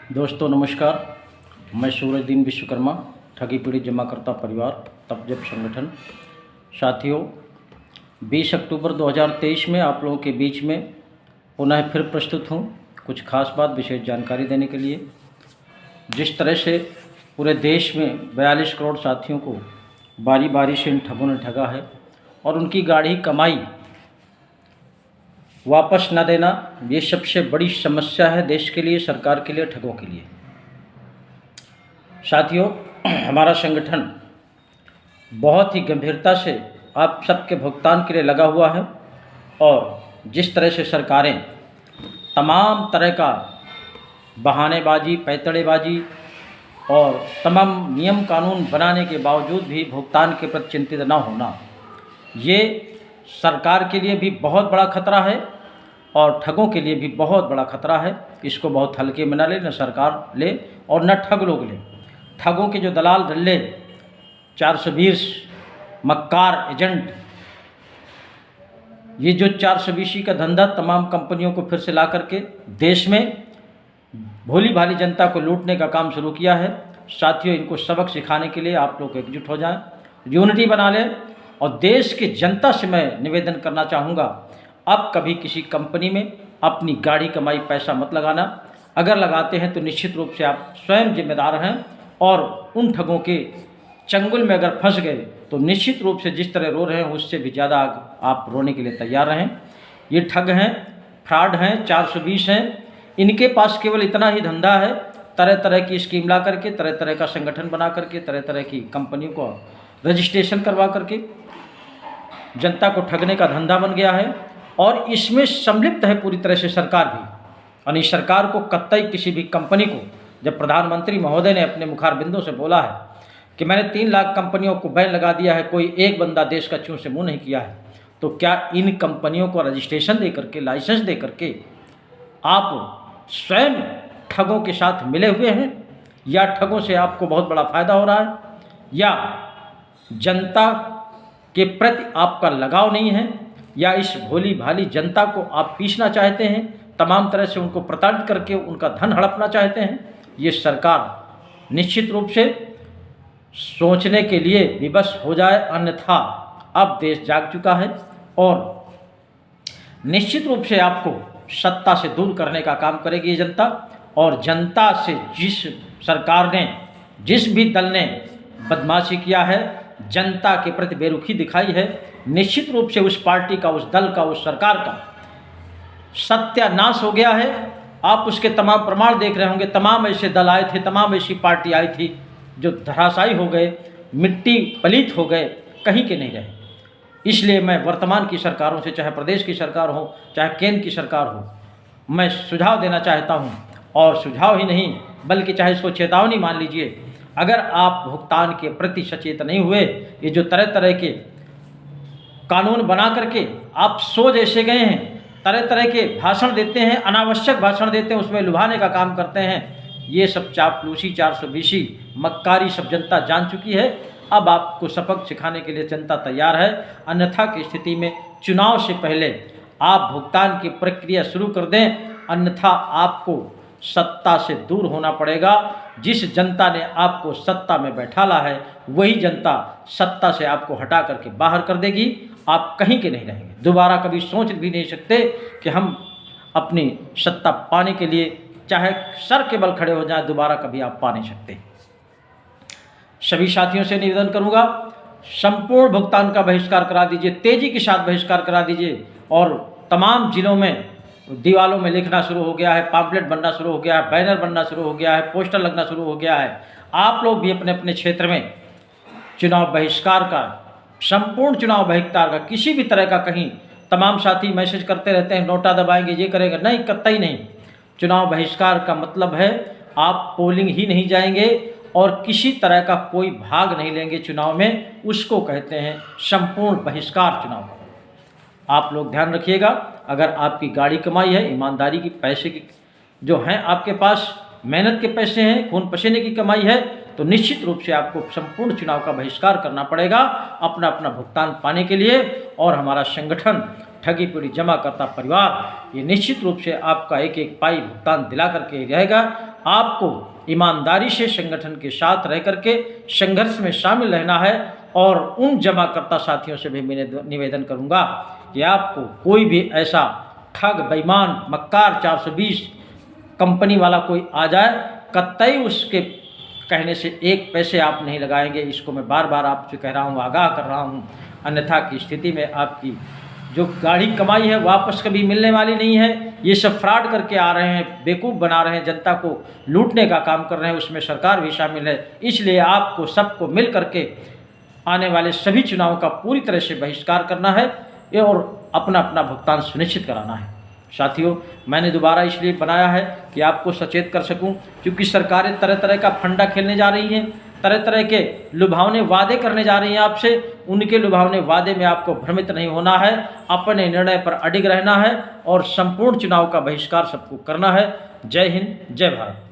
दोस्तों नमस्कार। मैं सूरजदीन विश्वकर्मा, ठगी पीड़ित जमाकर्ता परिवार तपजप संगठन। साथियों, 20 अक्टूबर 2023 में आप लोगों के बीच में पुनः फिर प्रस्तुत हूँ कुछ खास बात विशेष जानकारी देने के लिए। जिस तरह से पूरे देश में 42 करोड़ साथियों को बारी बारी से इन ठगों ने ठगा है और उनकी गाढ़ी कमाई वापस न देना, ये सबसे बड़ी समस्या है देश के लिए, सरकार के लिए, ठगों के लिए। साथियों, हमारा संगठन बहुत ही गंभीरता से आप सबके भुगतान के लिए लगा हुआ है और जिस तरह से सरकारें तमाम तरह का बहानेबाजी, पैतड़ेबाजी और तमाम नियम कानून बनाने के बावजूद भी भुगतान के प्रति चिंतित न होना, ये सरकार के लिए भी बहुत बड़ा खतरा है और ठगों के लिए भी बहुत बड़ा खतरा है। इसको बहुत हल्के में न ले, न सरकार ले और न ठग लोग ले। ठगों के जो दलाल डल्ले 420 मक्कार एजेंट, ये जो 420 का धंधा तमाम कंपनियों को फिर से ला करके देश में भोली भाली जनता को लूटने का काम शुरू किया है। साथियों, इनको सबक सिखाने के लिए आप लोग एकजुट हो जाएं, यूनिटी बना लें और देश की जनता से मैं निवेदन करना चाहूँगा, अब कभी किसी कंपनी में अपनी गाढ़ी कमाई पैसा मत लगाना। अगर लगाते हैं तो निश्चित रूप से आप स्वयं जिम्मेदार हैं और उन ठगों के चंगुल में अगर फंस गए तो निश्चित रूप से जिस तरह रो रहे हैं उससे भी ज़्यादा आप रोने के लिए तैयार रहें। ये ठग हैं, फ्रॉड हैं, 420 हैं। इनके पास केवल इतना ही धंधा है, तरह तरह की स्कीम ला करके, तरह तरह का संगठन बना करके, तरह तरह की कंपनियों को रजिस्ट्रेशन करवा करके जनता को ठगने का धंधा बन गया है और इसमें सम्मिलित है पूरी तरह से सरकार भी। यानी सरकार को कतई किसी भी कंपनी को, जब प्रधानमंत्री महोदय ने अपने मुखारबिंदों से बोला है कि मैंने 3 लाख कंपनियों को बैन लगा दिया है, कोई एक बंदा देश का चूं से मुँह नहीं किया है, तो क्या इन कंपनियों को रजिस्ट्रेशन दे करके, लाइसेंस दे करके आप स्वयं ठगों के साथ मिले हुए हैं या ठगों से आपको बहुत बड़ा फ़ायदा हो रहा है या जनता के प्रति आपका लगाव नहीं है या इस भोली भाली जनता को आप पीसना चाहते हैं, तमाम तरह से उनको प्रताड़ित करके उनका धन हड़पना चाहते हैं। ये सरकार निश्चित रूप से सोचने के लिए विवश हो जाए, अन्यथा अब देश जाग चुका है और निश्चित रूप से आपको सत्ता से दूर करने का काम करेगी ये जनता। और जनता से जिस सरकार ने, जिस भी दल ने बदमाशी किया है, जनता के प्रति बेरुखी दिखाई है, निश्चित रूप से उस पार्टी का, उस दल का, उस सरकार का सत्यानाश हो गया है। आप उसके तमाम प्रमाण देख रहे होंगे। तमाम ऐसे दल आए थे, तमाम ऐसी पार्टी आई थी जो धराशायी हो गए, मिट्टी पलीत हो गए, कहीं के नहीं रहे। इसलिए मैं वर्तमान की सरकारों से, चाहे प्रदेश की सरकार हो, चाहे केंद्र की सरकार हो, मैं सुझाव देना चाहता हूं और सुझाव ही नहीं बल्कि चाहे इसको चेतावनी मान लीजिए। अगर आप भुगतान के प्रति सचेत नहीं हुए, ये जो तरह तरह के कानून बना करके आप सोच ऐसे गए हैं, तरह तरह के भाषण देते हैं, अनावश्यक भाषण देते हैं, उसमें लुभाने का काम करते हैं, ये सब चापलूसी, 420 मक्कारी सब जनता जान चुकी है। अब आपको सबक सिखाने के लिए जनता तैयार है, अन्यथा की स्थिति में चुनाव से पहले आप भुगतान की प्रक्रिया शुरू कर दें, अन्यथा आपको सत्ता से दूर होना पड़ेगा। जिस जनता ने आपको सत्ता में बैठाला है वही जनता सत्ता से आपको हटा करके बाहर कर देगी, आप कहीं के नहीं रहेंगे। दोबारा कभी सोच भी नहीं सकते कि हम अपनी सत्ता पाने के लिए चाहे सर के बल खड़े हो जाएं, दोबारा कभी आप पा नहीं सकते। सभी साथियों से निवेदन करूंगा, संपूर्ण भुगतान का बहिष्कार करा दीजिए, तेजी के साथ बहिष्कार करा दीजिए। और तमाम जिलों में दीवालों में लिखना शुरू हो गया है, पॉम्पलेट बनना शुरू हो गया है, बैनर बनना शुरू हो गया है, पोस्टर लगना शुरू हो गया है। आप लोग भी अपने अपने क्षेत्र में चुनाव बहिष्कार का, संपूर्ण चुनाव बहिष्कार का, किसी भी तरह का, कहीं तमाम साथी मैसेज करते रहते हैं नोटा दबाएंगे, ये करेंगे, नहीं, कतई नहीं। चुनाव बहिष्कार का मतलब है आप पोलिंग ही नहीं जाएंगे और किसी तरह का कोई भाग नहीं लेंगे चुनाव में, उसको कहते हैं संपूर्ण बहिष्कार चुनाव का। आप लोग ध्यान रखिएगा, अगर आपकी गाड़ी कमाई है, ईमानदारी की, पैसे की जो हैं आपके पास, मेहनत के पैसे हैं, खून पसीने की कमाई है, तो निश्चित रूप से आपको संपूर्ण चुनाव का बहिष्कार करना पड़ेगा अपना अपना भुगतान पाने के लिए। और हमारा संगठन ठगी पीड़ित जमाकर्ता परिवार ये निश्चित रूप से आपका एक एक पाई भुगतान दिला करके रहेगा। आपको ईमानदारी से संगठन के साथ रह करके संघर्ष में शामिल रहना है और उन जमाकर्ता साथियों से भी मैं निवेदन करूंगा कि आपको कोई भी ऐसा ठग बेईमान मक्कार 420 कंपनी वाला कोई आ जाए, कतई उसके कहने से एक पैसे आप नहीं लगाएंगे। इसको मैं बार बार आपसे कह रहा हूँ, आगाह कर रहा हूँ। अन्यथा की स्थिति में आपकी जो गाढ़ी कमाई है वापस कभी मिलने वाली नहीं है। ये सब फ्रॉड करके आ रहे हैं, बेवकूफ़ बना रहे हैं, जनता को लूटने का काम कर रहे हैं, उसमें सरकार भी शामिल है। इसलिए आपको सबको मिल करके आने वाले सभी चुनावों का पूरी तरह से बहिष्कार करना है और अपना अपना भुगतान सुनिश्चित कराना है। साथियों, मैंने दोबारा इसलिए बनाया है कि आपको सचेत कर सकूं, क्योंकि सरकारें तरह तरह का फंडा खेलने जा रही हैं, तरह तरह के लुभावने वादे करने जा रही हैं आपसे। उनके लुभावने वादे में आपको भ्रमित नहीं होना है, अपने निर्णय पर अडिग रहना है और संपूर्ण चुनाव का बहिष्कार सबको करना है। जय हिंद, जय भारत।